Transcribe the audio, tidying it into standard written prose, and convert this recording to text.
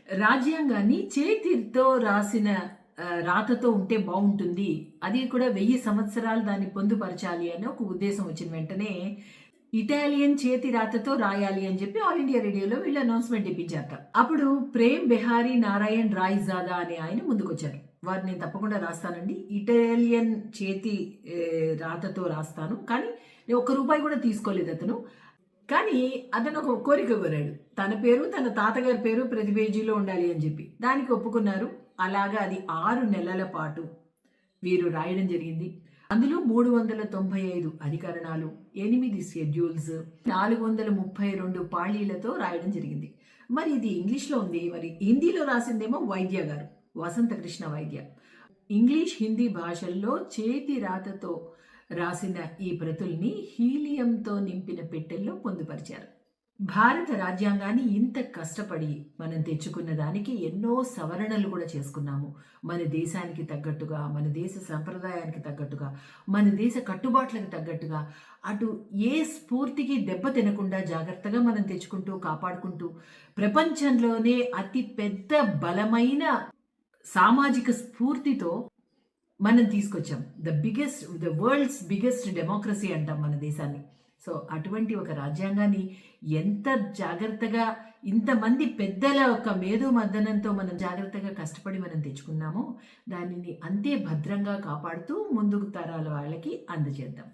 రాజ్యాంగాన్ని చేతితో రాసిన రాతతో ఉంటే బావుంటుంది. అది కూడా 1000 సంవత్సరాలు దాన్ని పొందుపరచాలి అని ఒక ఉద్దేశం వచ్చిన వెంటనే ఇటాలియన్ చేతి రాతతో రాయాలి అని చెప్పి ఆల్ ఇండియా రేడియోలో వీళ్ళు అనౌన్స్‌మెంట్ ఇప్పించారట. అప్పుడు ప్రేమ్ బిహారీ నారాయణ్ రాయ్‌జాదా అనే ఆయన ముందుకొచ్చారు. వారు నేను తప్పకుండా రాస్తానండి. ఇటాలియన్ చేతి రాతతో రాస్తాను. కానీ ఒక్క రూపాయి కూడా తీసుకోలేదు అతను. కానీ అతను ఒక కోరిక కోరాడు. తన పేరు, తన తాతగారి పేరు ప్రతి పేజీలో ఉండాలి అని చెప్పి. దానికి ఒప్పుకున్నారు. అలాగా అది 6 నెలల పాటు వీరు రాయడం జరిగింది. అందులో 395 అధికరణాలు, 8 షెడ్యూల్స్, 432 పాళీలతో రాయడం జరిగింది. మరి ఇది ఇంగ్లీష్‌లో ఉంది. మరి హిందీలో రాసిందేమో వైద్య గారు, వసంత కృష్ణ వైద్య. ఇంగ్లీష్, హిందీ భాషల్లో చేతి రాతతో రాసిన ఈ ప్రతుల్ని హీలియంతో నింపిన పెట్టెల్లో పొందుపరిచారు. భారత రాజ్యాంగాన్ని ఇంత కష్టపడి మనం తెచ్చుకున్న దానికి ఎన్నో సవరణలు కూడా చేసుకున్నాము. మన దేశానికి తగ్గట్టుగా, మన దేశ సంప్రదాయానికి తగ్గట్టుగా, మన దేశ కట్టుబాట్లకు తగ్గట్టుగా, అటు ఏ స్ఫూర్తికి దెబ్బ తినకుండా జాగ్రత్తగా మనం తెచ్చుకుంటూ, కాపాడుకుంటూ, ప్రపంచంలోనే అతి పెద్ద బలమైన సామాజిక స్ఫూర్తితో మనం తీసుకొచ్చాం. ద వరల్డ్స్ బిగ్గెస్ట్ డెమోక్రసీ అంటాం మన దేశాన్ని. సో అటువంటి ఒక రాజ్యాంగాన్ని ఎంత జాగ్రత్తగా, ఇంతమంది పెద్దల ఒక మేధో మద్దనంతో మనం జాగ్రత్తగా కష్టపడి మనం తెచ్చుకున్నామో దానిని అంతే భద్రంగా కాపాడుతూ ముందుకు తరాల వాళ్ళకి అందజేద్దాం.